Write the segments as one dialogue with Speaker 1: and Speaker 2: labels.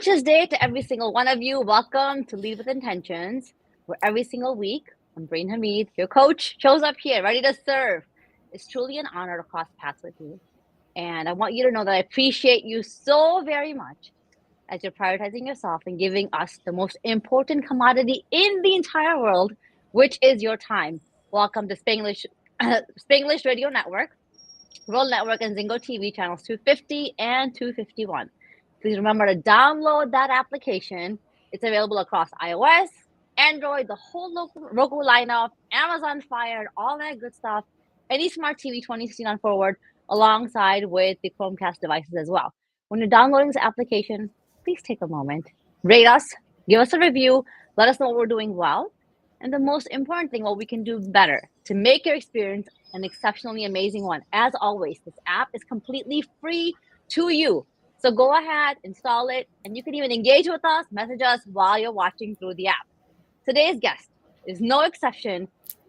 Speaker 1: conscious day to every single one of you. Welcome to Lead with Intentions, where every single week, Ambereen Hameed, your coach, shows up here ready to serve. It's truly an honor to cross paths with you. And I want you to know that I appreciate you so very much as you're prioritizing yourself and giving us the most important commodity in the entire world, which is your time. Welcome to Spanglish, Spanglish Radio Network, World Network, and Zingo TV channels 250 and 251. Please remember to download that application. It's available across iOS, Android, the whole Roku lineup, Amazon Fire, all that good stuff. Any smart TV 2016 on forward, alongside with the Chromecast devices as well. When you're downloading this application, please take a moment, rate us, give us a review, let us know what we're doing well, and the most important thing, what we can do better to make your experience an exceptionally amazing one. As always, this app is completely free to you. So go ahead, install it, and you can even engage with us, message us while you're watching through the app. Today's guest is no exception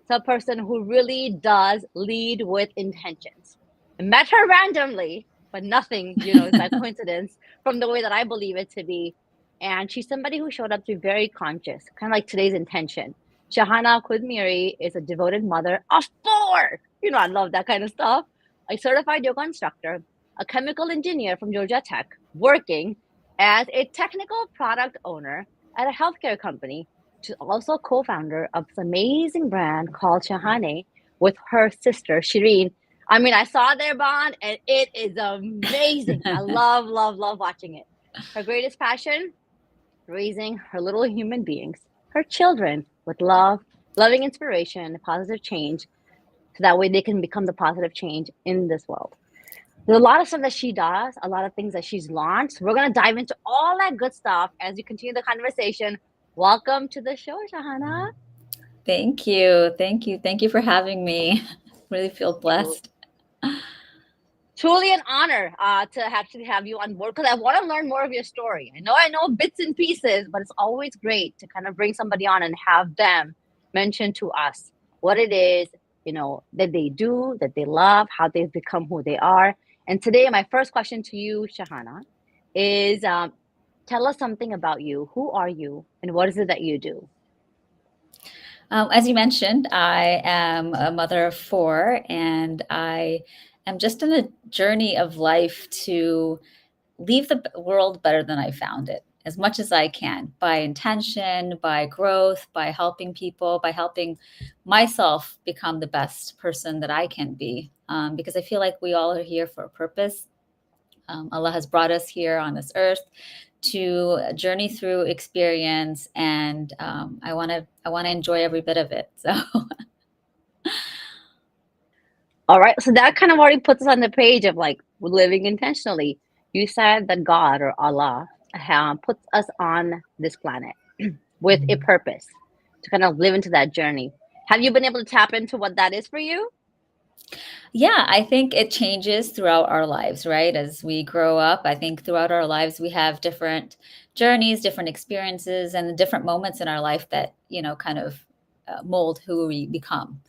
Speaker 1: to a person who really does lead with intentions. I met her randomly, but nothing, is by coincidence from the way that I believe it to be. And she's somebody who showed up to be very conscious, kind of like today's intention. Shahana Khundmir is a devoted mother of 4. I love that kind of stuff. A certified yoga instructor, a chemical engineer from Georgia Tech, working as a technical product owner at a healthcare company. She's also co-founder of this amazing brand called Shahana with her sister, Shireen. I saw their bond and it is amazing. I love, love, love watching it. Her greatest passion, raising her little human beings, her children, with love, loving inspiration, positive change, so that way they can become the positive change in this world. There's a lot of stuff that she does, a lot of things that she's launched. We're going to dive into all that good stuff as we continue the conversation. Welcome to the show, Shahana.
Speaker 2: Thank you. Thank you. Thank you for having me. Really feel blessed.
Speaker 1: Truly an honor to actually have you on board, because I want to learn more of your story. I know bits and pieces, but it's always great to kind of bring somebody on and have them mention to us what it is, that they do, that they love, how they've become who they are. And today, my first question to you, Shahana, is tell us something about you. Who are you, and what is it that you do?
Speaker 2: As you mentioned, I am a mother of 4, and I am just in a journey of life to leave the world better than I found it, as much as I can, by intention, by growth, by helping people, by helping myself become the best person that I can be. Because I feel like we all are here for a purpose. Allah has brought us here on this earth to journey through experience, and I want to enjoy every bit of it. So.
Speaker 1: All right. So that kind of already puts us on the page of living intentionally. You said that God or Allah puts us on this planet with a purpose to kind of live into that journey. Have you been able to tap into what that is for you?
Speaker 2: Yeah, I think it changes throughout our lives, right? As we grow up, I think throughout our lives, we have different journeys, different experiences, and different moments in our life that, kind of mold who we become.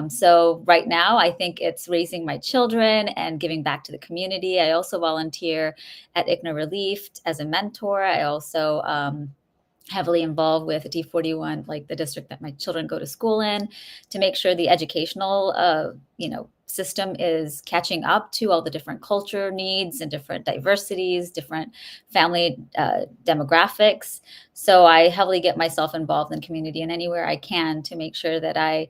Speaker 2: So right now, I think it's raising my children and giving back to the community. I also volunteer at H.E.R Relief as a mentor. I also heavily involved with D41, like the district that my children go to school in, to make sure the educational, system is catching up to all the different culture needs and different diversities, different family demographics. So I heavily get myself involved in community and anywhere I can to make sure that I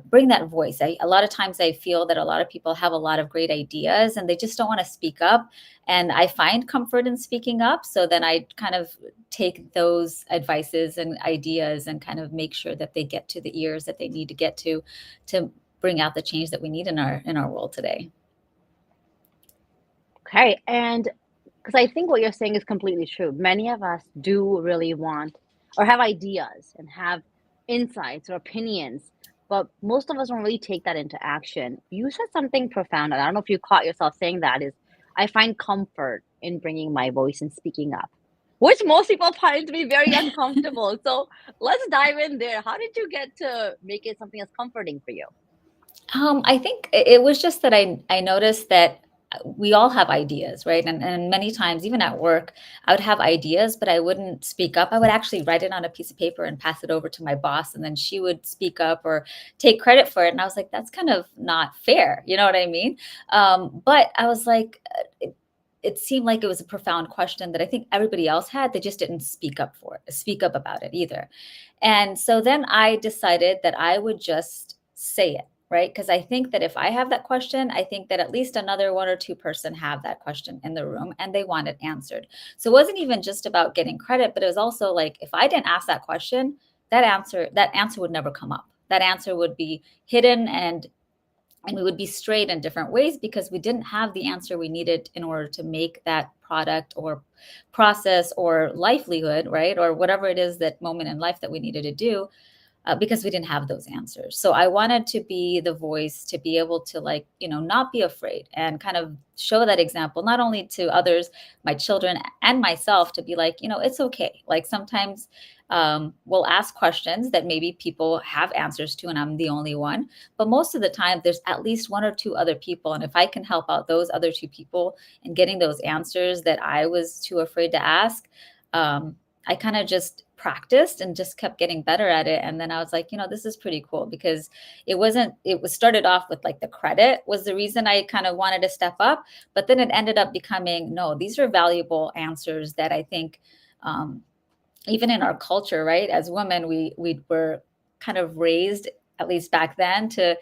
Speaker 2: bring that voice. A lot of times I feel that a lot of people have a lot of great ideas and they just don't want to speak up. And I find comfort in speaking up. So then I kind of take those advices and ideas and kind of make sure that they get to the ears that they need to get to bring out the change that we need in our world today.
Speaker 1: Okay. And because I think what you're saying is completely true. Many of us do really want or have ideas and have insights or opinions, but most of us don't really take that into action. You said something profound, and I don't know if you caught yourself saying that, is I find comfort in bringing my voice and speaking up, which most people find to be very uncomfortable. So let's dive in there. How did you get to make it something that's comforting for you?
Speaker 2: I think it was just that I noticed that we all have ideas, right? And many times, even at work, I would have ideas, but I wouldn't speak up. I would actually write it on a piece of paper and pass it over to my boss, and then she would speak up or take credit for it. And I was like, that's kind of not fair. You know what I mean? But I was like, it seemed like it was a profound question that I think everybody else had. They just didn't speak up about it either. And so then I decided that I would just say it, right? Because I think that if I have that question, I think that at least another one or two person have that question in the room and they want it answered. So it wasn't even just about getting credit, but it was also like, if I didn't ask that question, that answer would never come up. That answer would be hidden, and we would be straight in different ways because we didn't have the answer we needed in order to make that product or process or livelihood, right? Or whatever it is, that moment in life that we needed to do, because we didn't have those answers. So I wanted to be the voice, to be able to, like, not be afraid and kind of show that example, not only to others, my children and myself, to be like, it's okay. Like sometimes we'll ask questions that maybe people have answers to and I'm the only one. But most of the time, there's at least one or two other people. And if I can help out those other two people in getting those answers that I was too afraid to ask, I kind of just practiced and just kept getting better at it. And then I was like, this is pretty cool, because it was started off with like the credit was the reason I kind of wanted to step up. But then it ended up becoming, no, these are valuable answers that I think, even in our culture, right? As women, we were kind of raised, at least back then, to,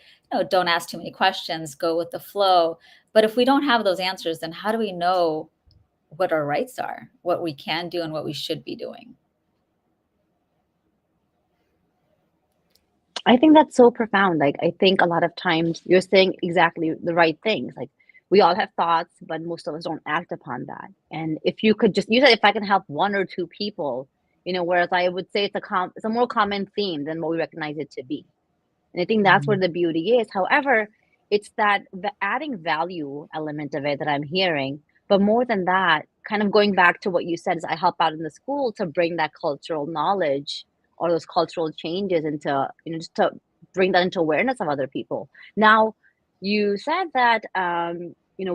Speaker 2: don't ask too many questions, go with the flow. But if we don't have those answers, then how do we know what our rights are, what we can do and what we should be doing?
Speaker 1: I think that's so profound. Like, I think a lot of times you're saying exactly the right things. Like, we all have thoughts, but most of us don't act upon that. And if you could just, you said if I can help one or two people, whereas I would say it's a more common theme than what we recognize it to be. And I think that's where
Speaker 2: Mhm.
Speaker 1: the beauty is. However, it's that the adding value element of it that I'm hearing. But more than that, kind of going back to what you said, is I help out in the school to bring that cultural knowledge or those cultural changes into, just to bring that into awareness of other people. Now, you said that,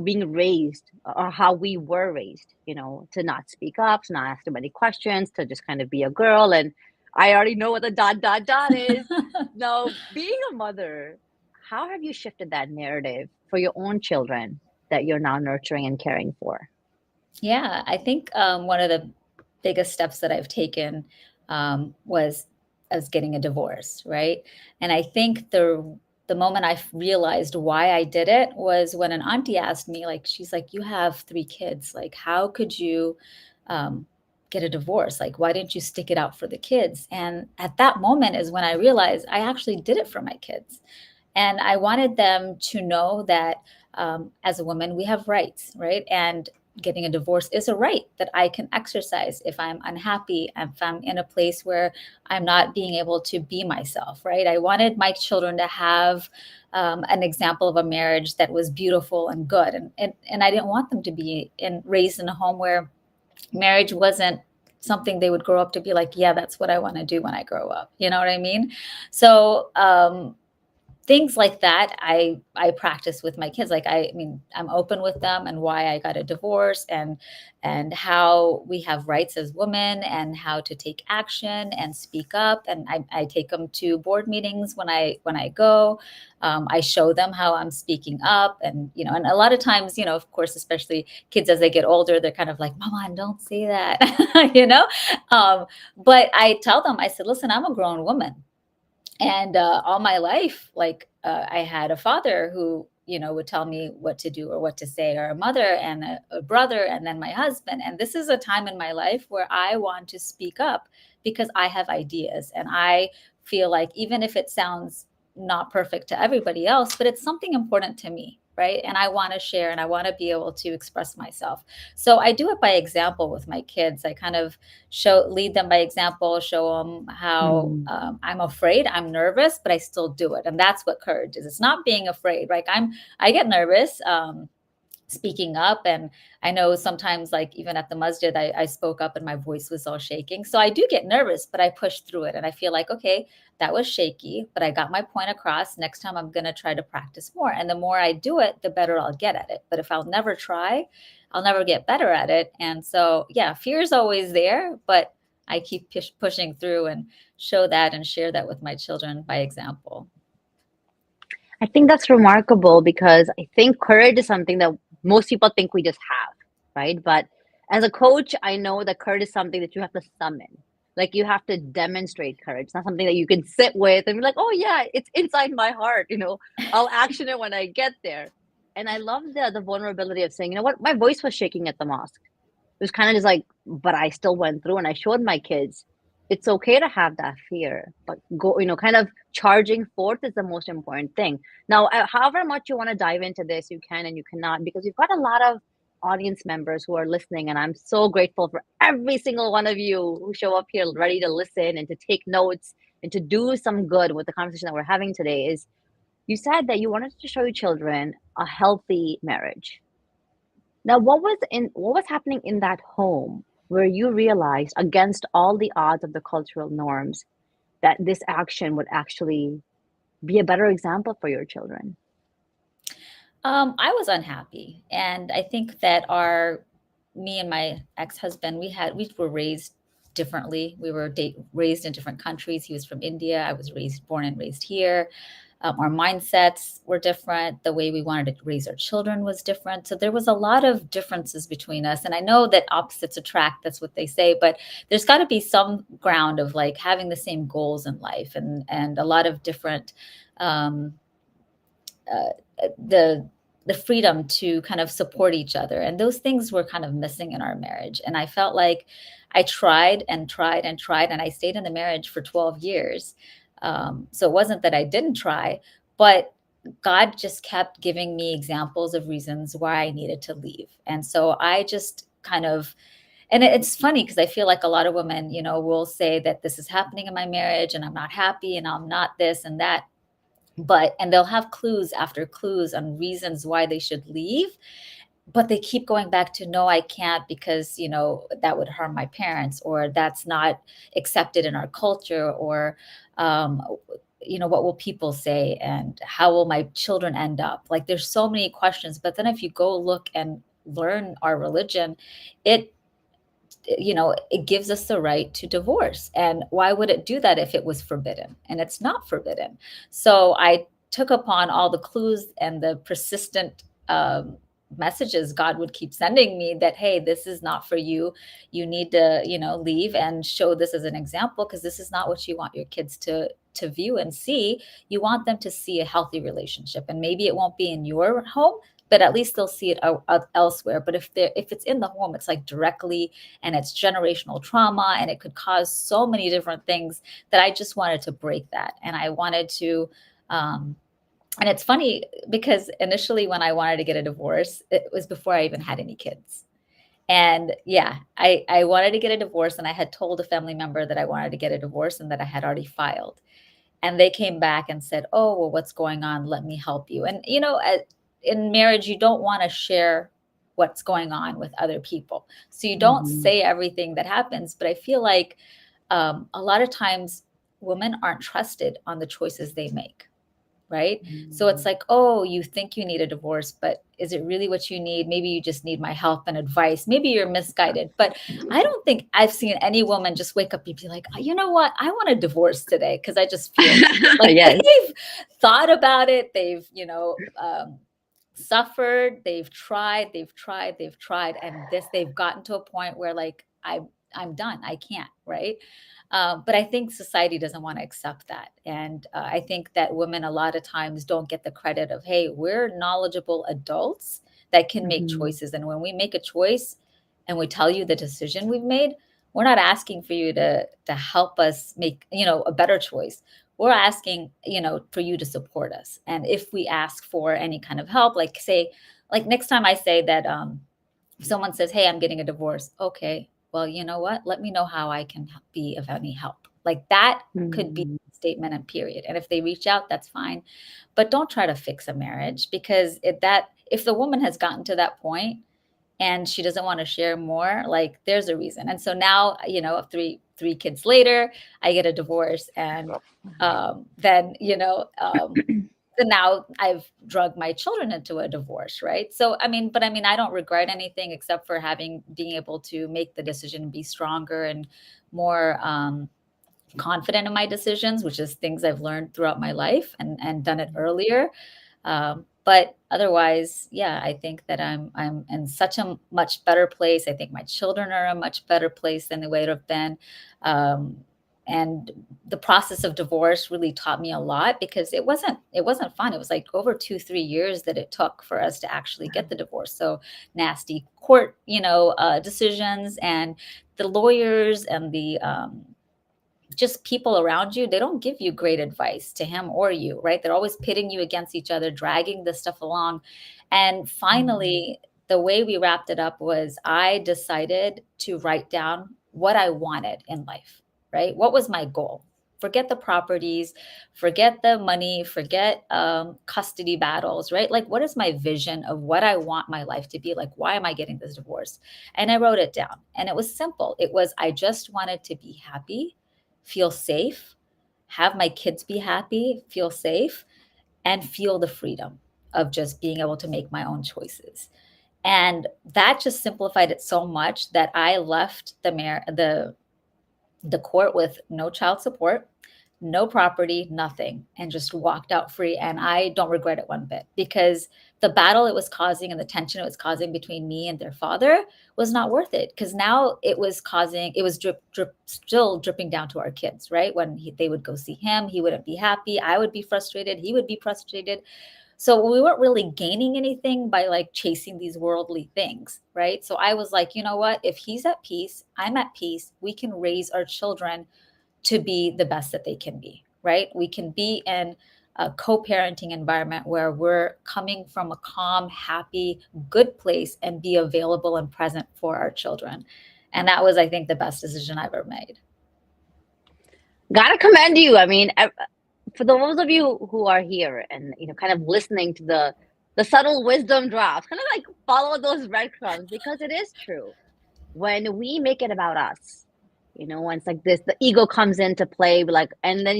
Speaker 1: being raised, or how we were raised, to not speak up, to not ask too many questions, to just kind of be a girl. And I already know what the dot dot dot is. Now, being a mother, how have you shifted that narrative for your own children that you're now nurturing and caring for?
Speaker 2: Yeah, I think one of the biggest steps that I've taken was as getting a divorce, right? And I think the moment I realized why I did it was when an auntie asked me, like, she's like, "You have three kids. Like, how could you um, get a divorce? Like, why didn't you stick it out for the kids?" And at that moment is when I realized I actually did it for my kids. And I wanted them to know that, as a woman, we have rights, right? And getting a divorce is a right that I can exercise if I'm unhappy, if I'm in a place where I'm not being able to be myself, right? I wanted my children to have an example of a marriage that was beautiful and good. And I didn't want them to be raised in a home where marriage wasn't something they would grow up to be like, yeah, that's what I want to do when I grow up. You know what I mean? So, things like that I practice with my kids. Like, I mean, I'm open with them and why I got a divorce, and how we have rights as women and how to take action and speak up. And I take them to board meetings when I go. I show them how I'm speaking up. And and a lot of times, of course, especially kids as they get older, they're kind of like, "Mama, don't say that." you know but I tell them, I said, "Listen, I'm a grown woman, and all my life, like, I had a father who would tell me what to do or what to say, or a mother and a brother, and then my husband. And this is a time in my life where I want to speak up because I have ideas, and I feel like, even if it sounds not perfect to everybody else, but it's something important to me, right? And I want to share, and I want to be able to express myself. So I do it by example with my kids. I kind of lead them by example, show them how,
Speaker 1: Mm.
Speaker 2: I'm afraid, I'm nervous, but I still do it. And that's what courage is. It's not being afraid. Like, I get nervous. speaking up. And I know sometimes, like even at the masjid, I spoke up and my voice was all shaking. So I do get nervous, but I push through it. And I feel like, okay, that was shaky, but I got my point across. Next time I'm going to try to practice more. And the more I do it, the better I'll get at it. But if I'll never try, I'll never get better at it. And so, yeah, fear is always there, but I keep pushing through and show that and share that with my children by example.
Speaker 1: I think that's remarkable because I think courage is something that most people think we just have, right? But as a coach, I know that courage is something that you have to summon. Like you have to demonstrate courage. It's not something that you can sit with and be like, oh yeah, it's inside my heart, I'll action it when I get there. And I love the vulnerability of saying, you know what, my voice was shaking at the mosque. It was kind of just like, but I still went through and I showed my kids it's okay to have that fear, but go, kind of charging forth is the most important thing. Now, however much you want to dive into this, you can and you cannot, because we've got a lot of audience members who are listening, and I'm so grateful for every single one of you who show up here ready to listen and to take notes and to do some good with the conversation that we're having today. Is you said that you wanted to show your children a healthy marriage. Now, what was happening in that home where you realized against all the odds of the cultural norms that this action would actually be a better example for your children?
Speaker 2: I was unhappy, and I think that me and my ex-husband, we were raised differently. We were raised in different countries. He was from India. I was born and raised here. Our mindsets were different. The way we wanted to raise our children was different. So there was a lot of differences between us. And I know that opposites attract. That's what they say. But there's got to be some ground of like having the same goals in life, and a lot of different. Um, uh, the freedom to kind of support each other, and those things were kind of missing in our marriage. And I felt like I tried and tried and tried, and I stayed in the marriage for 12 years. So it wasn't that I didn't try, but God just kept giving me examples of reasons why I needed to leave. And so I just kind of, and it's funny because I feel like a lot of women, will say that this is happening in my marriage and I'm not happy and I'm not this and that, and they'll have clues after clues on reasons why they should leave, but they keep going back to, no, I can't because that would harm my parents, or that's not accepted in our culture, or um, what will people say, and how will my children end up? Like there's so many questions. But then if you go look and learn our religion, it it gives us the right to divorce. And why would it do that if it was forbidden? And it's not forbidden. So I took upon all the clues and the persistent messages God would keep sending me that, hey, this is not for you. You need to, leave and show this as an example, because this is not what you want your kids to view and see. You want them to see a healthy relationship, and maybe it won't be in your home, but at least they'll see it elsewhere. But if it's in the home, it's like directly, and it's generational trauma, and it could cause so many different things, that I just wanted to break that. And I wanted to, and it's funny because initially when I wanted to get a divorce, it was before I even had any kids. And yeah, I wanted to get a divorce, and I had told a family member that I wanted to get a divorce and that I had already filed. And they came back and said, oh, well, what's going on? Let me help you. And, in marriage, you don't want to share what's going on with other people. So you don't
Speaker 1: Mm-hmm.
Speaker 2: say everything that happens. But I feel like a lot of times women aren't trusted on the choices they make. Right. So
Speaker 1: Mm-hmm.
Speaker 2: it's like, oh, you think you need a divorce, but is it really what you need? Maybe you just need my help and advice. Maybe you're misguided. But I don't think I've seen any woman just wake up and be like, you know what? I want a divorce today because I just feel like it. Like
Speaker 1: Yes.
Speaker 2: they've thought about it. They've, suffered. They've tried. And they've gotten to a point where like, I'm done. I can't. Right. But I think society doesn't want to accept that. And I think that women a lot of times don't get the credit of, hey, we're knowledgeable adults that can make
Speaker 1: Mm-hmm.
Speaker 2: choices. And when we make a choice and we tell you the decision we've made, we're not asking for you to help us make, a better choice. We're asking, for you to support us. And if we ask for any kind of help, like say, like next time I say that, if someone says, hey, I'm getting a divorce, okay, well, you know what? Let me know how I can be of any help. Like that could be
Speaker 1: Mm-hmm.
Speaker 2: a statement and period. And if they reach out, that's fine. But don't try to fix a marriage, because if the woman has gotten to that point and she doesn't want to share more, like there's a reason. And so now, you know, three kids later, I get a divorce, and then, you know, and now I've drugged my children into a divorce, right? So I mean, I don't regret anything except for being able to make the decision and be stronger and more confident in my decisions, which is things I've learned throughout my life, and done it earlier. But otherwise, yeah, I think that I'm in such a much better place. I think my children are a much better place than they would have been. Um, and the process of divorce really taught me a lot, because it wasn't fun. It was like over 2-3 years that it took for us to actually get the divorce. So nasty court, decisions, and the lawyers and the just people around you, they don't give you great advice, to him or you, right? They're always pitting you against each other, dragging this stuff along. And finally, the way we wrapped it up was I decided to write down what I wanted in life, right? What was my goal? Forget the properties, forget the money, forget custody battles, right? Like, what is my vision of what I want my life to be like? Why am I getting this divorce? And I wrote it down, and it was simple. It was, I just wanted to be happy, feel safe, have my kids be happy, feel safe, and feel the freedom of just being able to make my own choices. And that just simplified it so much that I left the court with no child support, no property, nothing, and just walked out free. And I don't regret it one bit, because the battle it was causing and the tension it was causing between me and their father was not worth it. Because now it was still dripping down to our kids, right? When they would go see him, he wouldn't be happy. I would be frustrated. He would be frustrated. So we weren't really gaining anything by like chasing these worldly things, right? So I was like, you know what? If he's at peace, I'm at peace. We can raise our children to be the best that they can be, right? We can be in a co-parenting environment where we're coming from a calm, happy, good place, and be available and present for our children. And that was, I think, the best decision I've ever made.
Speaker 1: Gotta commend you. I mean, for those of you who are here and kind of listening to the subtle wisdom drops, kind of like follow those breadcrumbs, because it is true. When we make it about us, when it's like this, the ego comes into play, like, and then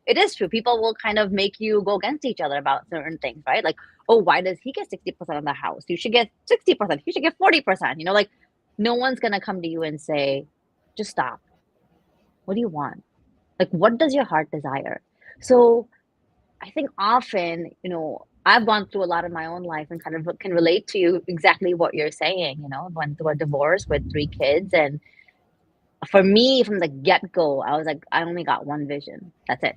Speaker 1: it is true. People will kind of make you go against each other about certain things, right? Like, oh, why does he get 60% of the house? You should get 60%. You should get 40%. Like, no one's going to come to you and say, just stop. What do you want? Like, what does your heart desire? So I think often, I've gone through a lot in my own life and kind of can relate to you exactly what you're saying. Went through a divorce with 3 kids. And for me, from the get-go, I was like, I only got one vision. That's it.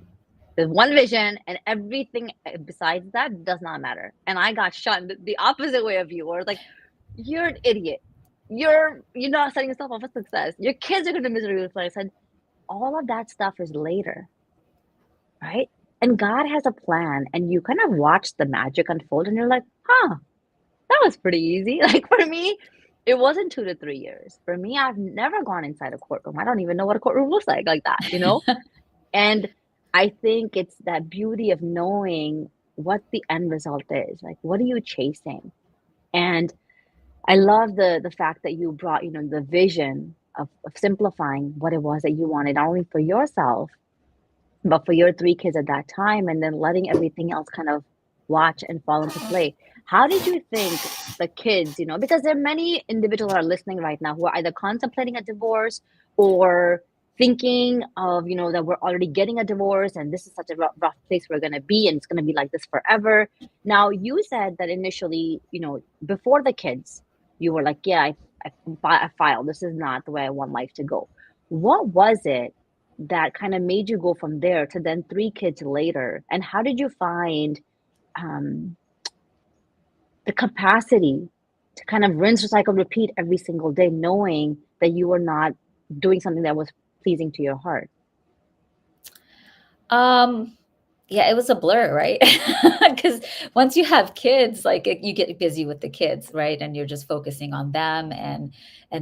Speaker 1: There's one vision, and everything besides that does not matter. And I got shot the opposite way of you, where it's like, you're an idiot. You're not setting yourself up for success. Your kids are going to miserable place. I said, all of that stuff is later, right? And God has a plan, and you kind of watch the magic unfold, and you're like, huh, that was pretty easy. Like, for me, it wasn't 2 to 3 years. For me, I've never gone inside a courtroom. I don't even know what a courtroom looks like that. And I think it's that beauty of knowing what the end result is. Like, what are you chasing? And I love the fact that you brought, the vision of simplifying what it was that you wanted, not only for yourself, but for your 3 kids at that time, and then letting everything else kind of watch and fall into play. How did you think the kids, because there are many individuals who are listening right now who are either contemplating a divorce or thinking of, that we're already getting a divorce and this is such a rough place we're going to be, and it's going to be like this forever. Now, you said that initially, before the kids, you were like, yeah, I filed. This is not the way I want life to go. What was it that kind of made you go from there to then 3 kids later? And how did you find the capacity to kind of rinse, recycle, repeat every single day, knowing that you were not doing something that was pleasing to your heart?
Speaker 2: Yeah, it was a blur, right? Because once you have kids, like you get busy with the kids, right? And you're just focusing on them and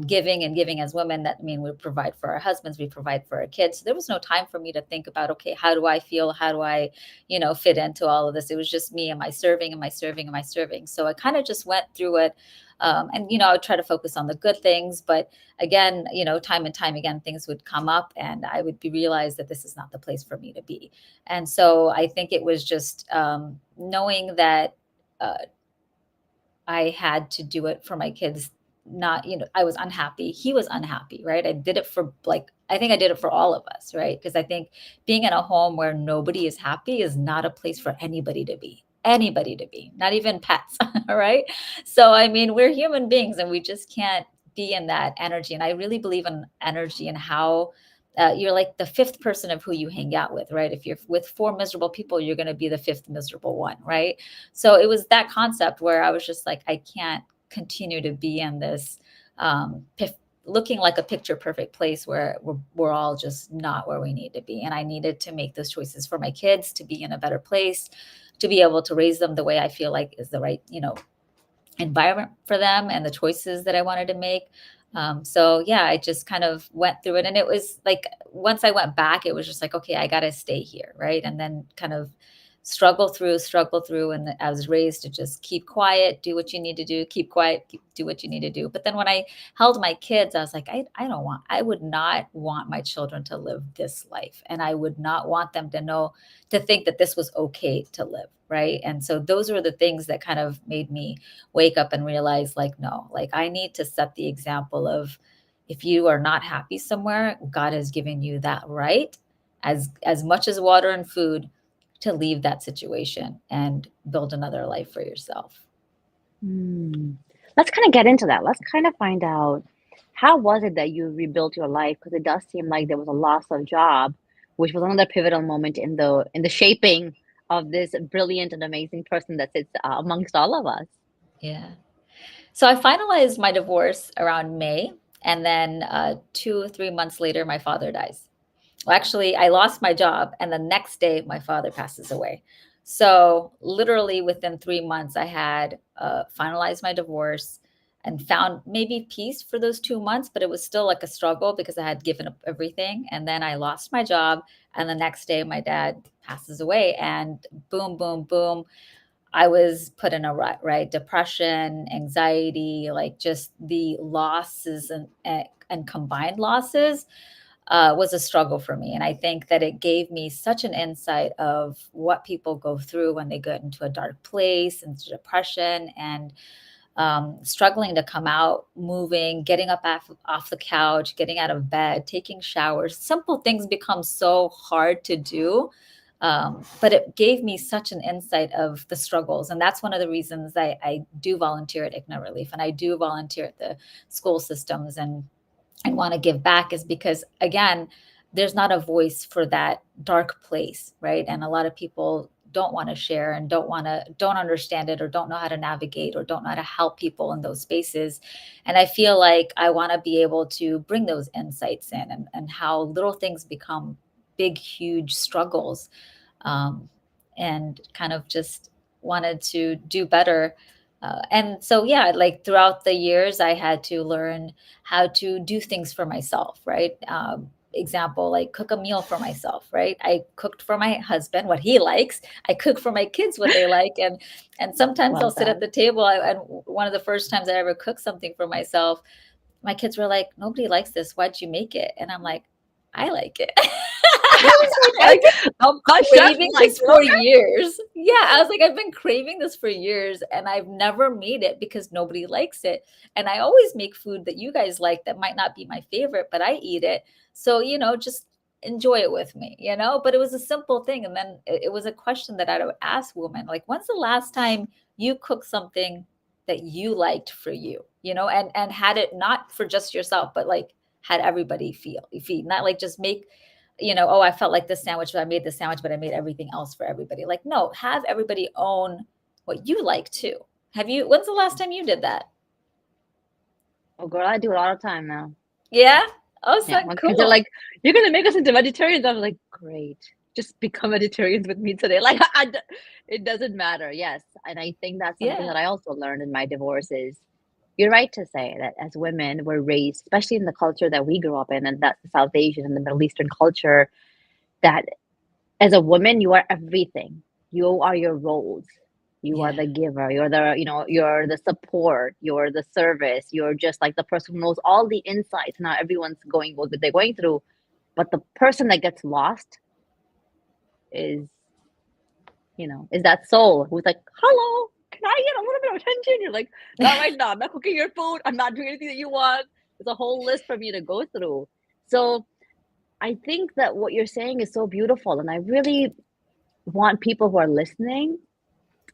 Speaker 2: giving as women. That I mean, we provide for our husbands, we provide for our kids. So there was no time for me to think about, okay, how do I feel? How do I, fit into all of this? It was just me. Am I serving? Am I serving? Am I serving? So I kind of just went through it. And I would try to focus on the good things, but again, time and time again, things would come up, and I would be realize that this is not the place for me to be. And so I think it was just knowing that uh, I had to do it for my kids. Not, I was unhappy. He was unhappy, right? I did it for I think I did it for all of us, right? Because I think being in a home where nobody is happy is not a place for anybody to be. Anybody to be, not even pets, right? So, I mean, we're human beings and we just can't be in that energy. And I really believe in energy and how you're like the fifth person of who you hang out with, right? If you're with four miserable people, you're going to be the fifth miserable one, right? So it was that concept where I was just like, I can't continue to be in this looking like a picture perfect place where we're all just not where we need to be. And I needed to make those choices for my kids to be in a better place, to be able to raise them the way I feel like is the right, environment for them and the choices that I wanted to make. So yeah, I just kind of went through it, and it was like once I went back, it was just like, okay, I got to stay here, right? And then kind of struggle through, and I was raised to just keep quiet, do what you need to do, keep quiet, do what you need to do. But then when I held my kids, I was like, I would not want my children to live this life, and I would not want them to think that this was okay to live, right? And so those were the things that kind of made me wake up and realize like, no, like I need to set the example of, if you are not happy somewhere, God has given you that right, as much as water and food, to leave that situation and build another life for yourself.
Speaker 1: Hmm. Let's kind of get into that. Let's kind of find out how was it that you rebuilt your life? Because it does seem like there was a loss of job, which was another pivotal moment in the shaping of this brilliant and amazing person that sits amongst all of us.
Speaker 2: Yeah. So I finalized my divorce around May, and then 2 or 3 months later my father dies. Well, actually, I lost my job, and the next day my father passes away. So literally within 3 months, I had finalized my divorce and found maybe peace for those 2 months, but it was still like a struggle because I had given up everything. And then I lost my job, and the next day my dad passes away, and boom, boom, boom. I was put in a rut, right? Depression, anxiety, like just the losses and combined losses was a struggle for me. And I think that it gave me such an insight of what people go through when they get into a dark place, into depression, and struggling to come out, moving, getting up off the couch, getting out of bed, taking showers. Simple things become so hard to do. But it gave me such an insight of the struggles. And that's one of the reasons I do volunteer at ICNA Relief, and I do volunteer at the school systems and want to give back, is because again, there's not a voice for that dark place, right? And a lot of people don't want to share and don't understand it, or don't know how to navigate, or don't know how to help people in those spaces. And I feel like I want to be able to bring those insights in, and how little things become big huge struggles, um, and kind of just wanted to do better. And so, yeah, like throughout the years, I had to learn how to do things for myself, right? Example, like cook a meal for myself, right? I cooked for my husband what he likes. I cook for my kids what they like, and sometimes I'll
Speaker 1: Love
Speaker 2: sit at
Speaker 1: that.
Speaker 2: the table. And one of the first times I ever cooked something for myself, my kids were like, "Nobody likes this. Why'd you make it?" And I'm like, "I like it." I was like,
Speaker 1: Like, my chef
Speaker 2: craving
Speaker 1: likes
Speaker 2: this
Speaker 1: it.
Speaker 2: for years. Yeah, I was like, I've been craving this for years, and I've never made it because nobody likes it. And I always make food that you guys like that might not be my favorite, but I eat it. So, just enjoy it with me, But it was a simple thing. And then it was a question that I would ask women, like, when's the last time you cooked something that you liked for you, and had it not for just yourself, but like had everybody feed, not like just make, oh, I felt like this sandwich, but I made the sandwich, but I made everything else for everybody. Like, no, have everybody own what you like too. When's the last time you did that?
Speaker 1: Oh, girl, I do it all the time now.
Speaker 2: Yeah. Oh,
Speaker 1: Yeah,
Speaker 2: so
Speaker 1: my kids are
Speaker 2: cool.
Speaker 1: like, "You're gonna make us into vegetarians." I'm like, "Great." just become vegetarians with me today. Like it doesn't matter. Yes. And I think that's something
Speaker 2: Yeah.
Speaker 1: that I also learned in my divorce is you're right to say that as women, we're raised, especially in the culture that we grew up in, and that's the South Asian and the Middle Eastern culture, that as a woman, you are everything. You are your roles. You are
Speaker 2: Yeah.
Speaker 1: the giver. You're the, you're the support. You're the service. You're just like the person who knows all the insights. Now everyone's going what they're going through, but the person that gets lost is, is that soul who's like, hello, can I get a little bit of attention? You're like, not right now. I'm not cooking your food. I'm not doing anything that you want. There's a whole list for me to go through. So I think that what you're saying is so beautiful. And I really want people who are listening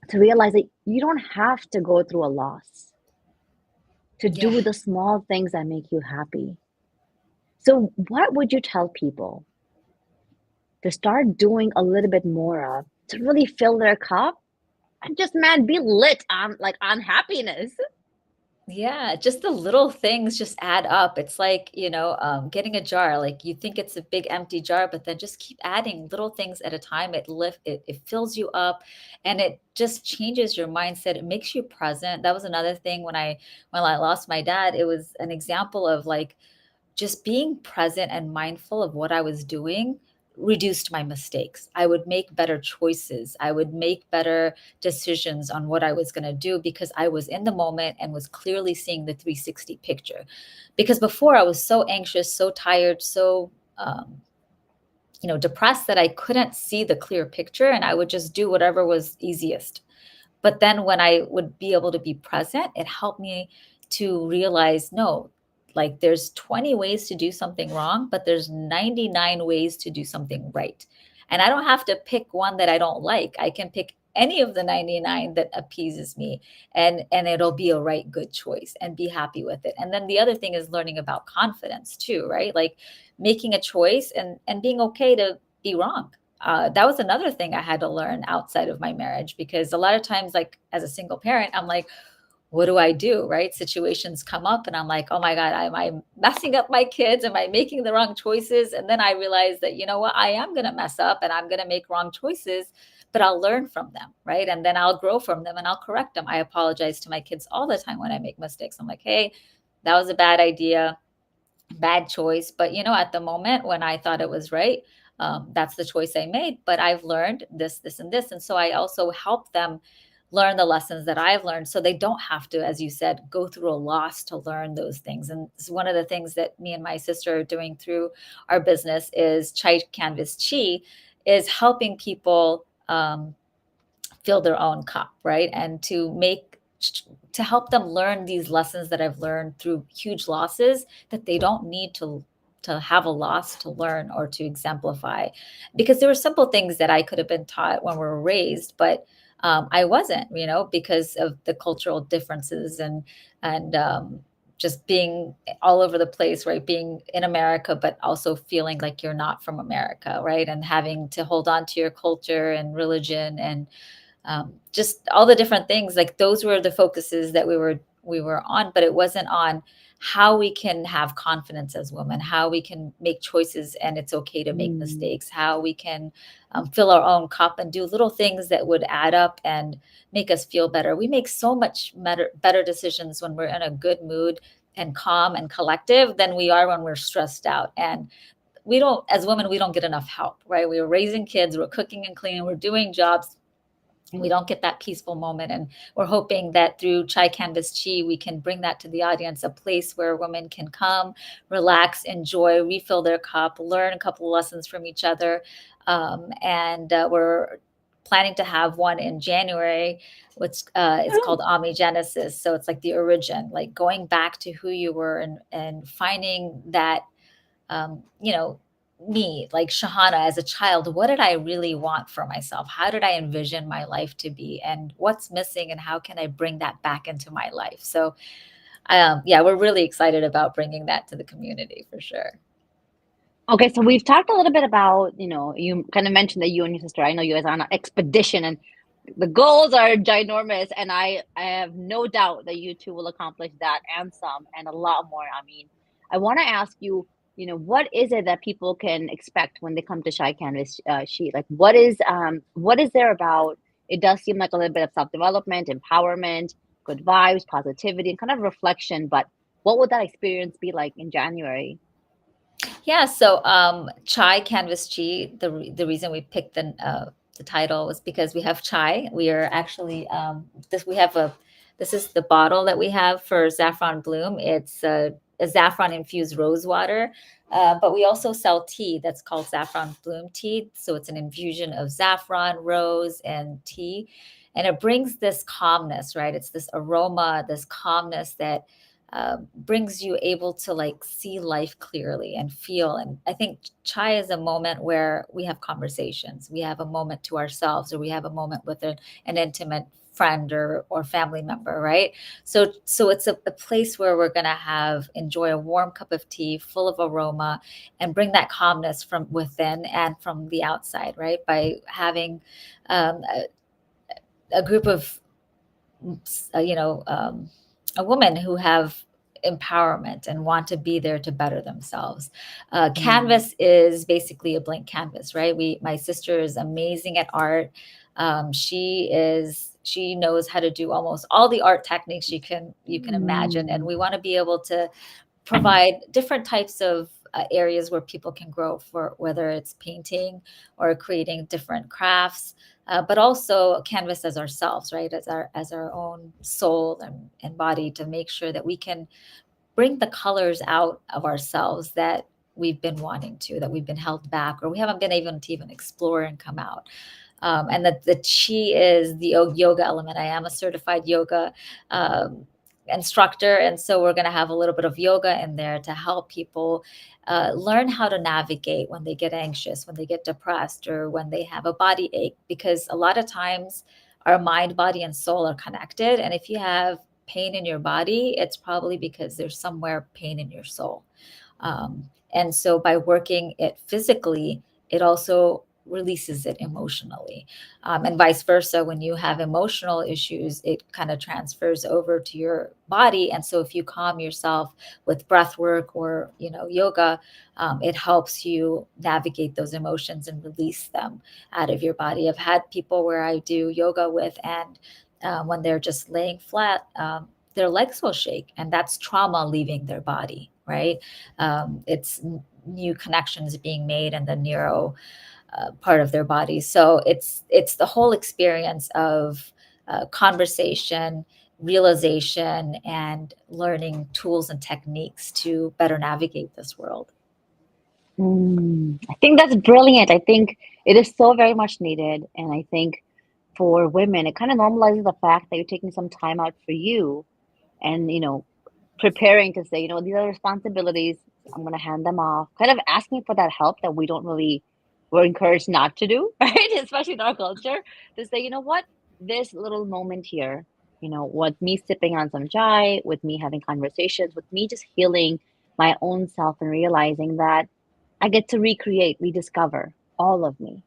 Speaker 1: to realize that you don't have to go through a loss to
Speaker 2: Yeah.
Speaker 1: do the small things that make you happy. So, what would you tell people to start doing a little bit more of to really fill their cup and just, man, be lit on on happiness?
Speaker 2: Yeah, just the little things just add up. It's like, getting a jar. Like you think it's a big empty jar, but then just keep adding little things at a time. It fills you up and it just changes your mindset. It makes you present. That was another thing when I lost my dad. It was an example of like just being present and mindful of what I was doing reduced my mistakes. I would make better choices. I would make better decisions on what I was going to do because I was in the moment and was clearly seeing the 360 picture. Because before I was so anxious, so tired, so depressed that I couldn't see the clear picture and I would just do whatever was easiest. But then when I would be able to be present, it helped me to realize, no, like there's 20 ways to do something wrong, but there's 99 ways to do something right. And I don't have to pick one that I don't like. I can pick any of the 99 that appeases me and it'll be a right good choice and be happy with it. And then the other thing is learning about confidence too, right? Like making a choice and being okay to be wrong. That was another thing I had to learn outside of my marriage because a lot of times, like as a single parent, I'm like, what do I do? Right? Situations come up and I'm like, oh my God, am I messing up my kids? Am I making the wrong choices? And then I realize that, you know what, I am going to mess up and I'm going to make wrong choices, but I'll learn from them. Right. And then I'll grow from them and I'll correct them. I apologize to my kids all the time when I make mistakes. I'm like, hey, that was a bad idea, bad choice. But at the moment when I thought it was right, that's the choice I made. But I've learned this, this, and this. And so I also help them learn the lessons that I've learned so they don't have to, as you said, go through a loss to learn those things. And it's one of the things that me and my sister are doing through our business is Chai Canvas Chi is helping people fill their own cup, right? And to help them learn these lessons that I've learned through huge losses that they don't need to have a loss to learn or to exemplify, because there were simple things that I could have been taught when we were raised, but I wasn't, because of the cultural differences and just being all over the place, right? Being in America, but also feeling like you're not from America, right? And having to hold on to your culture and religion and just all the different things. Like those were the focuses that we were on, but it wasn't on how we can have confidence as women, how we can make choices and it's okay to make
Speaker 1: Mm,
Speaker 2: mistakes, how we can fill our own cup and do little things that would add up and make us feel better. We make so much better decisions when we're in a good mood and calm and collective than we are when we're stressed out. And we don't, as women, we don't get enough help, right? We were raising kids, we're cooking and cleaning, we're doing jobs, and we don't get that peaceful moment. And we're hoping that through Chai Canvas Chi, we can bring that to the audience, a place where women can come, relax, enjoy, refill their cup, learn a couple of lessons from each other. And we're planning to have one in January, which it's
Speaker 1: oh,
Speaker 2: called Omnigenesis. So it's like the origin, like going back to who you were and finding that me, like Shahana as a child, what did I really want for myself? How did I envision my life to be? And what's missing? And how can I bring that back into my life? So, yeah, we're really excited about bringing that to the community for sure.
Speaker 1: okay, so we've talked a little bit about, you kind of mentioned that you and your sister, I know you guys are on an expedition and the goals are ginormous, and I have no doubt that you two will accomplish that and some and a lot more. I mean, I want to ask you, what is it that people can expect when they come to Shy Canvas Sheet? Like, what is there about? It does seem like a little bit of self-development, empowerment, good vibes, positivity, and kind of reflection. But what would that experience be like in January?
Speaker 2: Yeah, so chai canvas tea. The reason we picked the title was because we have chai. We are actually this is the bottle that we have for saffron bloom. It's a saffron infused rose water, but we also sell tea that's called saffron bloom tea. So it's an infusion of saffron, rose, and tea, and it brings this calmness, right? It's this aroma, this calmness that brings you able to like see life clearly and feel. And I think chai is a moment where we have conversations. We have a moment to ourselves, or we have a moment with an intimate friend or family member, right? So it's a place where we're going to have enjoy a warm cup of tea full of aroma and bring that calmness from within and from the outside, right? By having um, a group of you know a woman who have empowerment and want to be there to better themselves.
Speaker 1: Mm.
Speaker 2: Canvas is basically a blank canvas, right? My sister is amazing at art. She knows how to do almost all the art techniques you can imagine, and
Speaker 1: Mm.
Speaker 2: we want to be able to provide different types of areas where people can grow, for whether it's painting or creating different crafts, but also canvas as ourselves, right, as our own soul and body, to make sure that we can bring the colors out of ourselves that we've been wanting to, that we've been held back, or we haven't been able to even explore and come out. And that the chi is the yoga element. I am a certified yoga instructor, and so we're going to have a little bit of yoga in there to help people learn how to navigate when they get anxious, when they get depressed, or when they have a body ache, because a lot of times our mind, body, and soul are connected. And if you have pain in your body, it's probably because there's somewhere pain in your soul. And so by working it physically, it also releases it emotionally. And vice versa. When you have emotional issues, it kind of transfers over to your body. And so if you calm yourself with breath work or, yoga, it helps you navigate those emotions and release them out of your body. I've had people where I do yoga with, and when they're just laying flat, their legs will shake, and that's trauma leaving their body, right? It's new connections being made in the neuro part of their body. So it's the whole experience of conversation, realization, and learning tools and techniques to better navigate this world.
Speaker 1: I think that's brilliant. I think it is so very much needed. And I think for women, it kind of normalizes the fact that you're taking some time out for you and, preparing to say, these are responsibilities. I'm going to hand them off. Kind of asking for that help that we're encouraged not to do, right? Especially in our culture, to say, you know what, this little moment here, with me sipping on some chai, with me having conversations, with me just healing my own self and realizing that I get to recreate, rediscover all of me.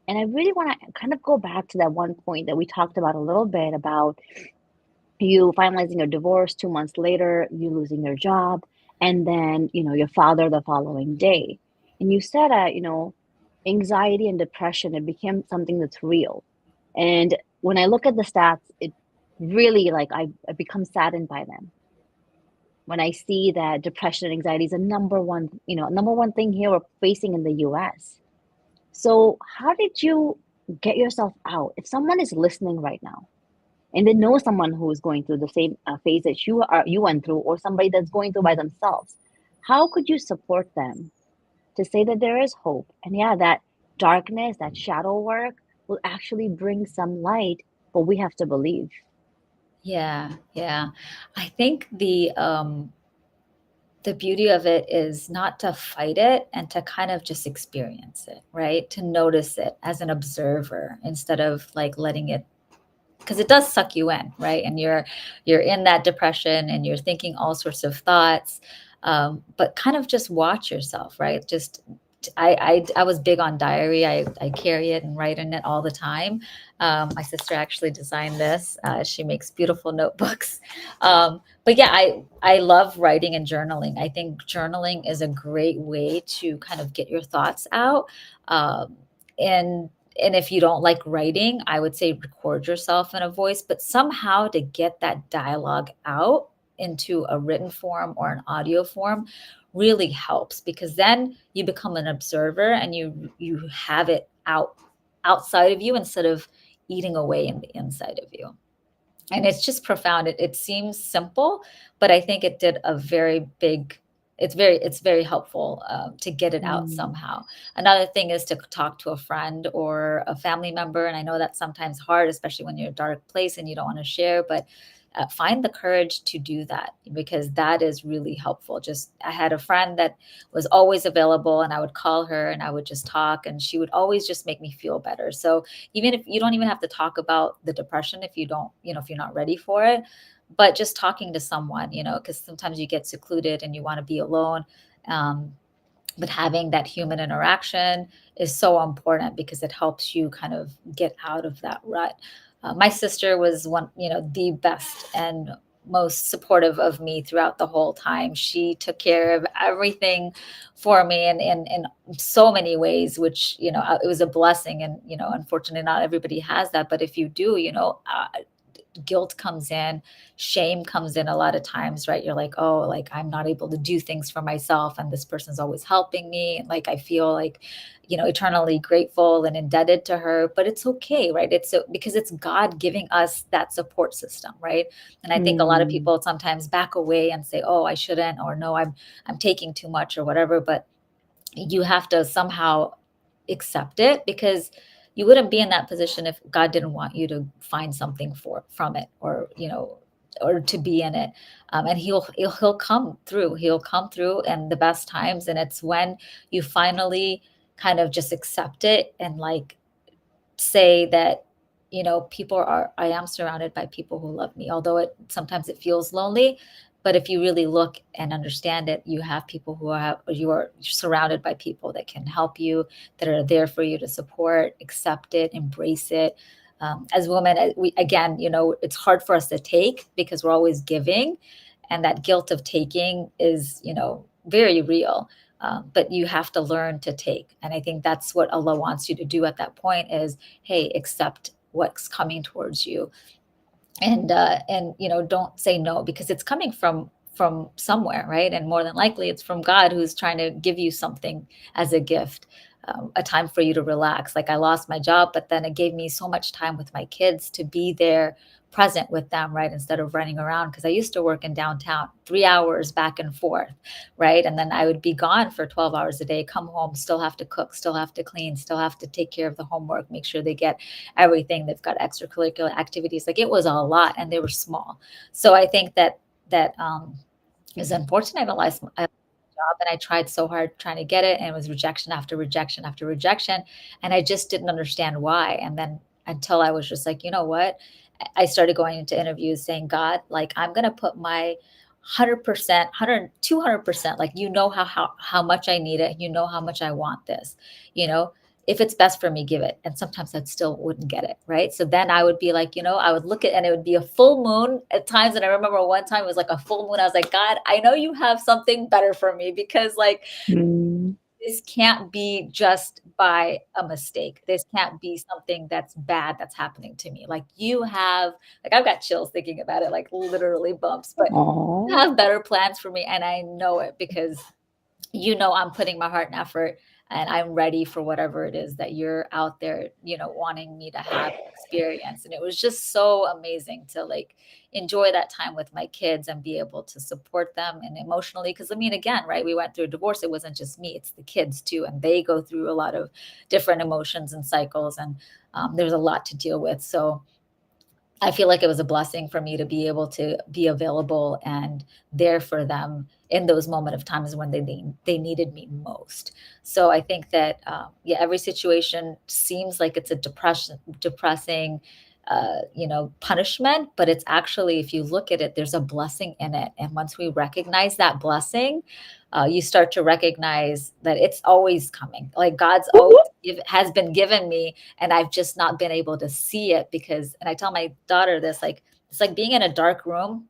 Speaker 1: And I really want to kind of go back to that one point that we talked about a little bit about you finalizing your divorce 2 months later, you losing your job, and then, your father the following day. And you said, anxiety and depression, it became something that's real. And when I look at the stats, it really like I become saddened by them. When I see that depression and anxiety is a number one thing here we're facing in the US. So how did you get yourself out? If someone is listening right now, and they know someone who is going through the same phase that you went through, or somebody that's going through by themselves, how could you support them to say that there is hope, and yeah, that darkness, that shadow work will actually bring some light, but we have to believe.
Speaker 2: Yeah, yeah. I think the beauty of it is not to fight it and to kind of just experience it, right? To notice it as an observer instead of like letting it, because it does suck you in, right? And you're in that depression and you're thinking all sorts of thoughts. But kind of just watch yourself, right? Just I was big on diary. I carry it and write in it all the time. My sister actually designed this. She makes beautiful notebooks. But yeah, I love writing and journaling. I think journaling is a great way to kind of get your thoughts out. Um, and and if you don't like writing, I would say record yourself in a voice, but somehow to get that dialogue out into a written form or an audio form really helps, because then you become an observer and you have it outside of you instead of eating away in the inside of you. And it's just profound. It seems simple, but I think it did a very big, it's very helpful to get it out
Speaker 1: Mm.
Speaker 2: somehow. Another thing is to talk to a friend or a family member, and I know that's sometimes hard, especially when you're in a dark place and you don't want to share, but find the courage to do that, because that is really helpful. Just, I had a friend that was always available, and I would call her and I would just talk, and she would always just make me feel better. So even if you don't even have to talk about the depression, if you don't, if you're not ready for it, but just talking to someone, because sometimes you get secluded and you want to be alone. Um, but having that human interaction is so important, because it helps you kind of get out of that rut. My sister was one, the best and most supportive of me throughout the whole time. She took care of everything for me in so many ways, which, it was a blessing. And, unfortunately, not everybody has that. But if you do, guilt comes in, shame comes in a lot of times, right? You're like, oh, like I'm not able to do things for myself, and this person's always helping me. And like I feel like, eternally grateful and indebted to her. But it's okay, right? Because it's God giving us that support system, right? And I think a lot of
Speaker 1: Mm.
Speaker 2: people sometimes back away and say, oh, I shouldn't, or no, I'm taking too much or whatever. But you have to somehow accept it, because you wouldn't be in that position if God didn't want you to find something from it, or or to be in it. And he'll come through. He'll come through in the best times, and it's when you finally kind of just accept it and like say that, people are I am surrounded by people who love me, although sometimes it feels lonely. But if you really look and understand it, you have people you are surrounded by people that can help you, that are there for you to support, accept it, embrace it. As women, we again, it's hard for us to take, because we're always giving, and that guilt of taking is, very real. But you have to learn to take, and I think that's what Allah wants you to do at that point is, hey, accept what's coming towards you, and don't say no, because it's coming from somewhere, right? And more than likely it's from God, who's trying to give you something as a gift, a time for you to relax. Like I lost my job, but then it gave me so much time with my kids to be there present with them, right? Instead of running around, because I used to work in downtown 3 hours back and forth, right? And then I would be gone for 12 hours a day, come home, still have to cook, still have to clean, still have to take care of the homework, make sure they get everything. They've got extracurricular activities. Like it was a lot, and they were small. So I think that is unfortunate. I lost my job, and I tried so hard trying to get it, and it was rejection after rejection after rejection, and I just didn't understand why. And then until I was just like, you know what? I started going into interviews saying, God, like I'm gonna put my 100%, 100, 200%, like how much I need it, how much I want this, you know, if it's best for me, give it. And sometimes I still wouldn't get it. Right. So then I would be like, I would look at, and it would be a full moon at times. And I remember one time it was like a full moon. I was like, God, I know you have something better for me, because like
Speaker 1: Mm.
Speaker 2: this can't be just by a mistake. This can't be something that's bad that's happening to me. Like you have, like I've got chills thinking about it, like literally bumps, but you
Speaker 1: Aw.
Speaker 2: have better plans for me. And I know it, because I'm putting my heart and effort, and I'm ready for whatever it is that you're out there, wanting me to have and experience. And it was just so amazing to like enjoy that time with my kids and be able to support them and emotionally. Cause I mean, again, right, we went through a divorce. It wasn't just me, it's the kids too. And they go through a lot of different emotions and cycles. And there's a lot to deal with. So I feel like it was a blessing for me to be able to be available and there for them in those moment of times when they needed me most. So I think that yeah, every situation seems like it's a depressing, punishment, but it's actually, if you look at it, there's a blessing in it. And once we recognize that blessing, you start to recognize that it's always coming. Like God's always has been given me, and I've just not been able to see it because. And I tell my daughter this, like it's like being in a dark room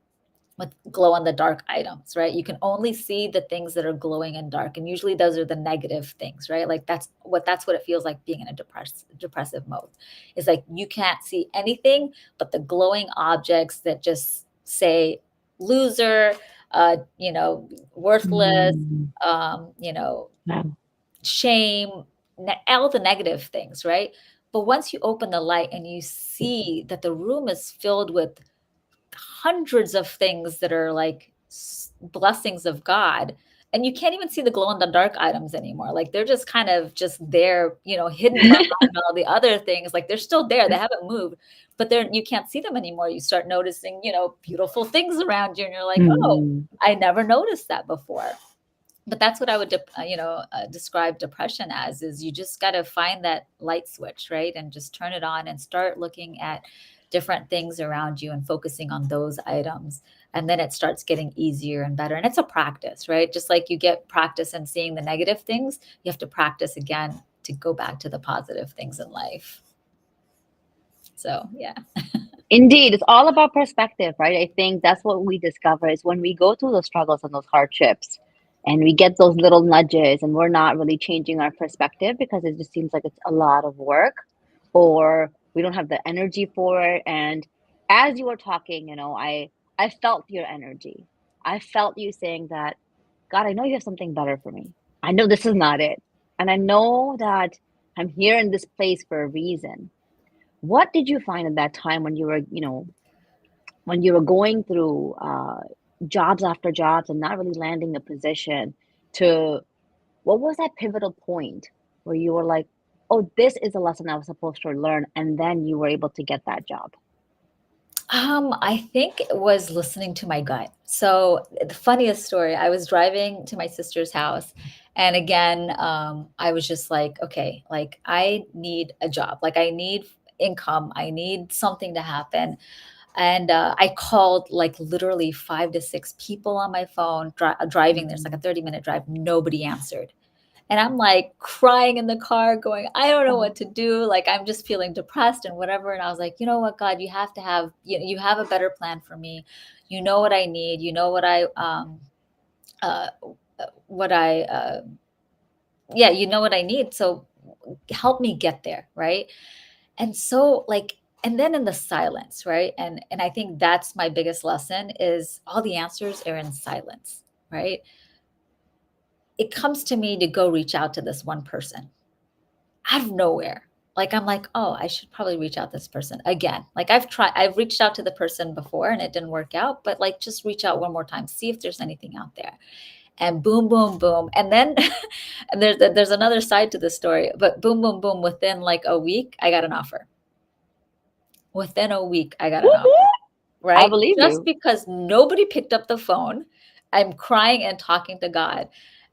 Speaker 2: with glow in the dark items, right? You can only see the things that are glowing in dark, and usually those are the negative things, right? Like that's what it feels like being in a depressive mode. It's like you can't see anything but the glowing objects that just say loser, worthless,
Speaker 1: Mm.
Speaker 2: you know,
Speaker 1: Yeah.
Speaker 2: shame, all the negative things, right? But once you open the light and you see that the room is filled with hundreds of things that are like blessings of God. And you can't even see the glow in the dark items anymore. Like they're just kind of just there, hidden behind all the other things. Like they're still there. They haven't moved, but you can't see them anymore. You start noticing, beautiful things around you and you're like, "Oh,
Speaker 1: Mm.
Speaker 2: I never noticed that before." But that's what I would describe depression as, is you just got to find that light switch, right, and just turn it on and start looking at different things around you and focusing on those items, and then it starts getting easier and better. And it's a practice, right? Just like you get practice in seeing the negative things, you have to practice again to go back to the positive things in life. So yeah.
Speaker 1: Indeed, it's all about perspective, right? I think that's what we discover is when we go through those struggles and those hardships and we get those little nudges and we're not really changing our perspective because it just seems like it's a lot of work or we don't have the energy for it. And as you were talking, I felt your energy. I felt you saying that, God, I know you have something better for me. I know this is not it. And I know that I'm here in this place for a reason. What did you find at that time when you were, when you were going through jobs after jobs and not really landing a position to what was that pivotal point where you were like, oh, this is a lesson I was supposed to learn, and then you were able to get that job?
Speaker 2: I think it was listening to my gut. So the funniest story, I was driving to my sister's house, and again, I was just like, okay, like I need a job, like I need income, I need something to happen. And I called like literally 5 to 6 people on my phone, driving. There's like a
Speaker 1: Mm.
Speaker 2: 30-minute drive. Nobody answered. And I'm like crying in the car, going, I don't know what to do. Like, I'm just feeling depressed and whatever. And I was like, you know what, God, you have to have, you have a better plan for me. You know what I need. You know uh, what I, yeah, you know what I need. So help me get there. Right. And so like, and then in the silence, right? And I think that's my biggest lesson, is all the answers are in silence, right? It comes to me to go reach out to this one person out of nowhere. Like I'm like, oh, I should probably reach out to this person again. Like I've reached out to the person before and it didn't work out, but like just reach out one more time, see if there's anything out there. And boom, boom, boom. And then and there's another side to the story, but boom, boom, boom, within like a week, I got an offer. Within a week, I got an offer,
Speaker 1: Woohoo! I
Speaker 2: right?
Speaker 1: believe
Speaker 2: Just
Speaker 1: you.
Speaker 2: because nobody picked up the phone. I'm crying and talking to God.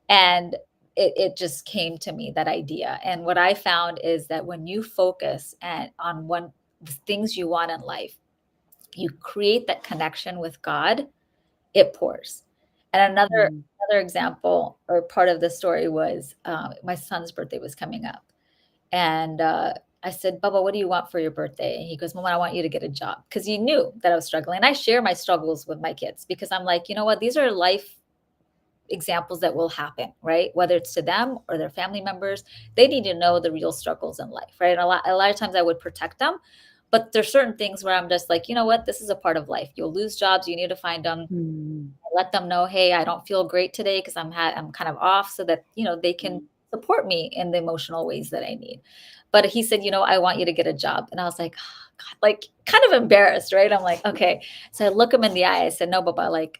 Speaker 2: And it just came to me, that idea. And what I found is that when you focus on the things you want in life, you create that connection with God, it pours. And
Speaker 1: Mm.
Speaker 2: another example or part of the story was my son's birthday was coming up. And I said, Bubba, what do you want for your birthday? And he goes, Mama, I want you to get a job. Because he knew that I was struggling. And I share my struggles with my kids because I'm like, you know what? These are life examples that will happen, right? Whether it's to them or their family members, they need to know the real struggles in life, right? And a lot of times I would protect them. But there's certain things where I'm just like, you know what? This is a part of life. You'll lose jobs. You need to find them.
Speaker 1: Mm.
Speaker 2: Let them know, hey, I don't feel great today because I'm kind of off, so that they can support me in the emotional ways that I need. But he said, I want you to get a job, and I was like, oh, God, like kind of embarrassed, right? I'm like, okay. So I look him in the eye. I said, no, Baba, like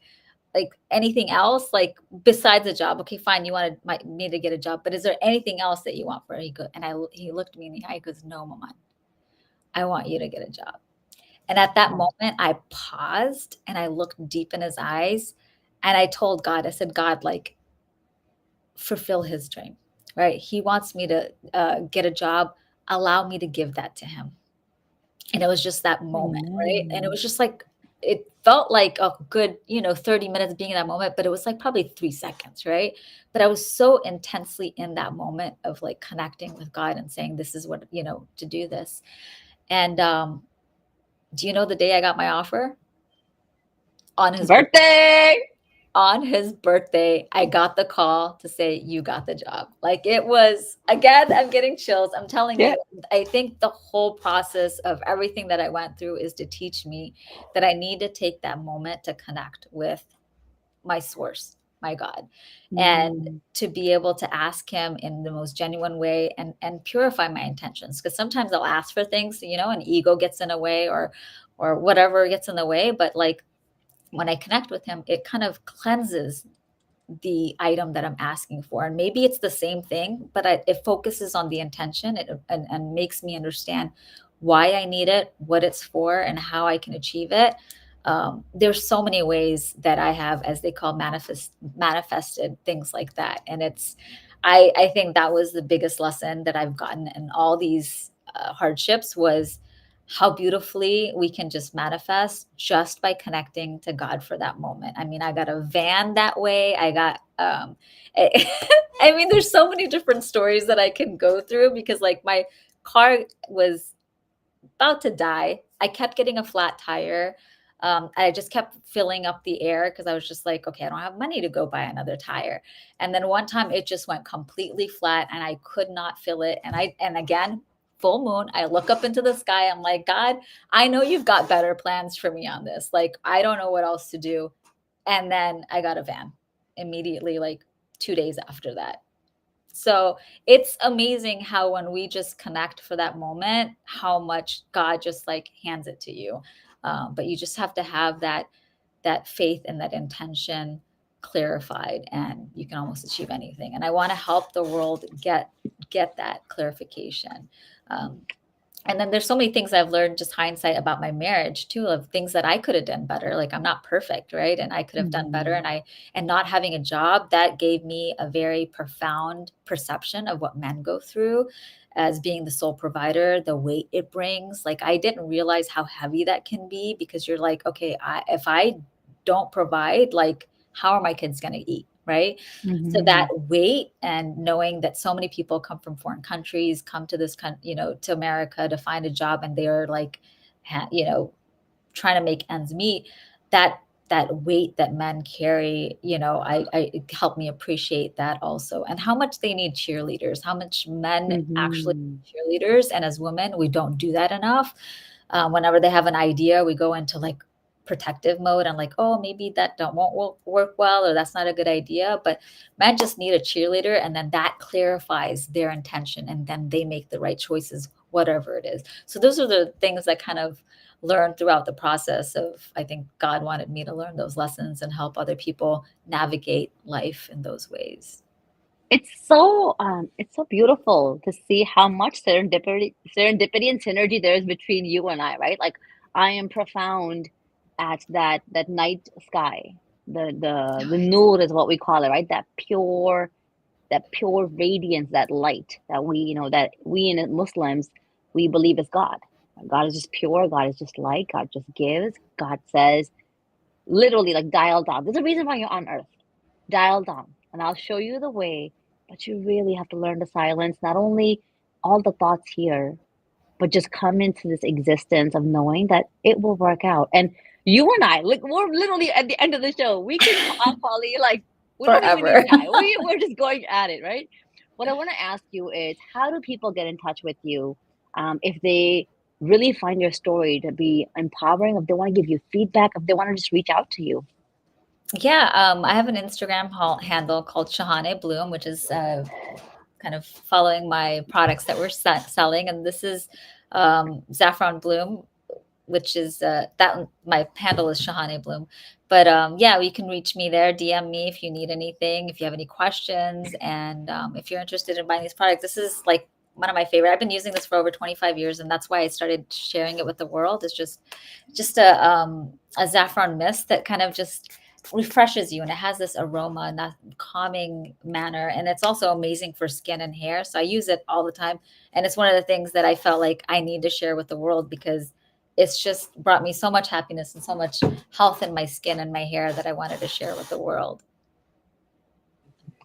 Speaker 2: anything else, like besides a job? Okay, fine. You wanted me to get a job, but is there anything else that you want for? He looked me in the eye. He goes, no, Mama, I want you to get a job. And at that
Speaker 1: Wow.
Speaker 2: moment, I paused and I looked deep in his eyes and I told God, I said, God, like, fulfill his dream, right? He wants me to get a job. Allow me to give that to him. And it was just that moment, right? And it
Speaker 1: Amen.
Speaker 2: was just like it felt like a good, 30 minutes being in that moment, but it was like probably 3 seconds, right? But I was so intensely in that moment of like connecting with God and saying, this is what, to do this. And do you know the day I got my offer? On his birthday.
Speaker 1: Birthday!
Speaker 2: On his birthday, I got the call to say, you got the job. Like, it was, again, I'm getting chills. I'm telling
Speaker 1: Yeah.
Speaker 2: you, I think the whole process of everything that I went through is to teach me that I need to take that moment to connect with my source, my God, and
Speaker 1: Mm,
Speaker 2: to be able to ask him in the most genuine way and purify my intentions. Because sometimes I'll ask for things, and ego gets in a way, or whatever gets in the way. But like, when I connect with him, it kind of cleanses the item that I'm asking for. And maybe it's the same thing, but it focuses on the intention, and makes me understand why I need it, what it's for, and how I can achieve it. There's so many ways that I have, as they call, manifested things like that. And I think that was the biggest lesson that I've gotten in all these hardships, was how beautifully we can just manifest just by connecting to God for that moment. I mean, I got a van that way. I got, I mean, there's so many different stories that I can go through, because like my car was about to die. I kept getting a flat tire. I just kept filling up the air because I was just like, okay, I don't have money to go buy another tire. And then one time it just went completely flat and I could not fill it. And again, full moon, I look up into the sky. I'm like, God, I know you've got better plans for me on this. Like, I don't know what else to do. And then I got a van immediately, like 2 days after that. So it's amazing how, when we just connect for that moment, how much God just like hands it to you. But you just have to have that faith and that intention clarified, and you can almost achieve anything. And I want to help the world get that clarification. Um, and then there's so many things I've learned, just hindsight, about my marriage too, of things that I could have done better. Like, I'm not perfect, right? And I could have done better.
Speaker 1: mhm,
Speaker 2: And not having a job, that gave me a very profound perception of what men go through as being the sole provider, the weight it brings. Like, I didn't realize how heavy that can be, because you're like, okay, if I don't provide, like, how are my kids going to eat? Right. So that
Speaker 1: mhm,
Speaker 2: weight, and knowing that so many people come from foreign countries, come to this country, to America, to find a job, and they're like, trying to make ends meet. That weight that men carry, I it helped me appreciate that also, and how much they need cheerleaders, how much men actually
Speaker 1: mhm,
Speaker 2: need cheerleaders, and as women, we don't do that enough. Whenever they have an idea, we go into like protective mode and like, oh, maybe that don't won't work well, or that's not a good idea. But men just need a cheerleader, and then that clarifies their intention, and then they make the right choices, whatever it is. So those are the things that kind of learned throughout the process of, I think God wanted me to learn those lessons and help other people navigate life in those ways.
Speaker 1: it's so beautiful to see how much serendipity and synergy there is between you and I, right? Like, I am profound at that night sky. The nur is what we call it, right? That pure radiance, that light that we in Muslims, we believe is God. God is just pure. God is just light. God just gives. God says, literally, like, dial down. There's a reason why you're on earth. Dial down, and I'll show you the way. But you really have to learn to silence not only all the thoughts here, but just come into this existence of knowing that it will work out. And you and I, like, we're literally at the end of the show. We can talk, Polly, like, we don't even need
Speaker 2: Forever.
Speaker 1: time. We're just going at it, right? What I want to ask you is, how do people get in touch with you, if they really find your story to be empowering, if they want to give you feedback, if they want to just reach out to you?
Speaker 2: Yeah, I have an Instagram handle called Shahana Bloom, which is kind of following my products that we're selling. And this is Saffron Bloom, which is that my handle is Shahane Bloom. But yeah, you can reach me there, DM me if you need anything, if you have any questions, and if you're interested in buying these products. This is like one of my favorite. I've been using this for over 25 years, and that's why I started sharing it with the world. It's just a saffron mist that kind of just refreshes you, and it has this aroma and that calming manner, and it's also amazing for skin and hair. So I use it all the time, and it's one of the things that I felt like I need to share with the world, because it's just brought me so much happiness and so much health in my skin and my hair that I wanted to share with the world.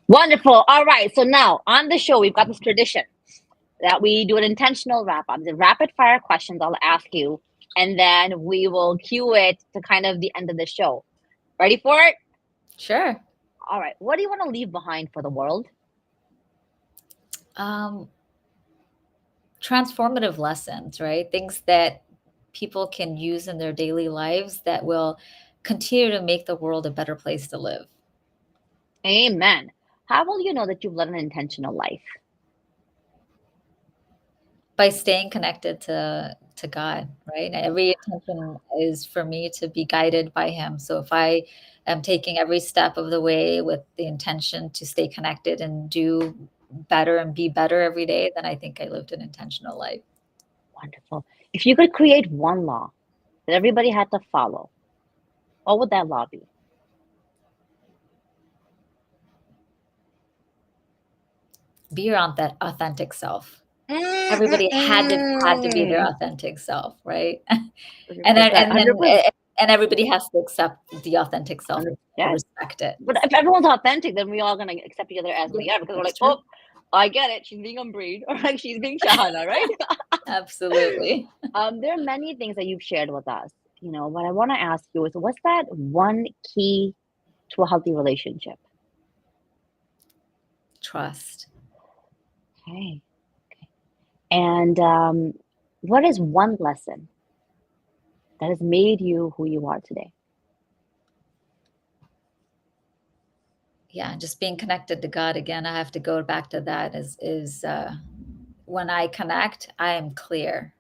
Speaker 1: Wonderful. All right. So now on the show, we've got this tradition that we do an intentional wrap up. The rapid fire questions I'll ask you, and then we will cue it to kind of the end of the show. Ready for it?
Speaker 2: Sure.
Speaker 1: All right. What do you want to leave behind for the world?
Speaker 2: Transformative lessons, right? Things that people can use in their daily lives that will continue to make the world a better place to live.
Speaker 1: Amen. How will you know that you've led an intentional life?
Speaker 2: By staying connected to God, right? Every intention is for me to be guided by Him. So if I am taking every step of the way with the intention to stay connected and do better and be better every day, then I think I lived an intentional life.
Speaker 1: Wonderful. If you could create one law that everybody had to follow, what would that law be?
Speaker 2: Be your authentic self. Everybody had to be their authentic self, right? And everybody has to accept the authentic self and respect it.
Speaker 1: But if everyone's authentic, then we're all gonna accept each other as we are, because we're like, oh, I get it. She's being Ambereen, or like she's being Shahana, right?
Speaker 2: Absolutely.
Speaker 1: There are many things that you've shared with us. You know, what I want to ask you is, what's that one key to a healthy relationship?
Speaker 2: Trust.
Speaker 1: Okay. And what is one lesson that has made you who you are today?
Speaker 2: Yeah, just being connected to God. Again, I have to go back to that. Is when I connect, I am clear.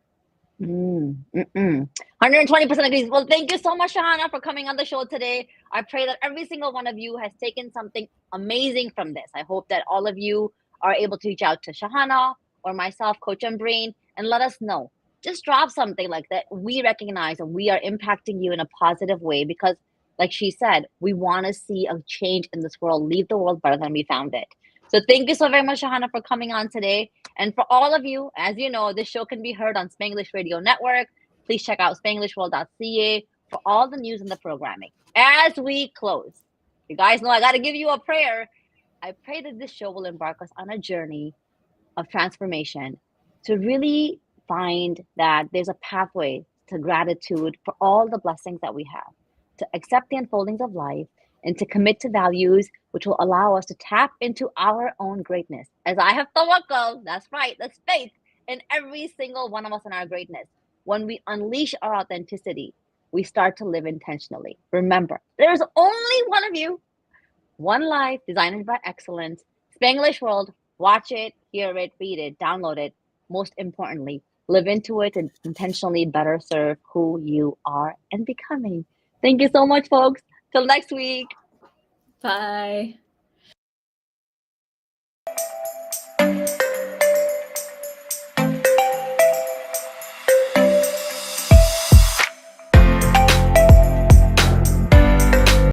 Speaker 1: 120% agrees. Well, thank you so much, Shahana, for coming on the show today. I pray that every single one of you has taken something amazing from this. I hope that all of you are able to reach out to Shahana or myself, Coach Ambereen, and let us know. Just drop something like that. We recognize and we are impacting you in a positive way, because, like she said, we want to see a change in this world, leave the world better than we found it. So thank you so very much, Shahana, for coming on today. And for all of you, as you know, this show can be heard on Spanglish Radio Network. Please check out spanglishworld.ca for all the news and the programming. As we close, you guys know I got to give you a prayer. I pray that this show will embark us on a journey of transformation to really find that there's a pathway to gratitude for all the blessings that we have, to accept the unfoldings of life, and to commit to values which will allow us to tap into our own greatness. As I have Tawakal, that's right, that's faith in every single one of us in our greatness. When we unleash our authenticity, we start to live intentionally. Remember, there's only one of you, one life designed by excellence. Spanglish World, watch it, hear it, read it, download it. Most importantly, live into it and intentionally better serve who you are and becoming. Thank you so much, folks. Till next week.
Speaker 2: Bye.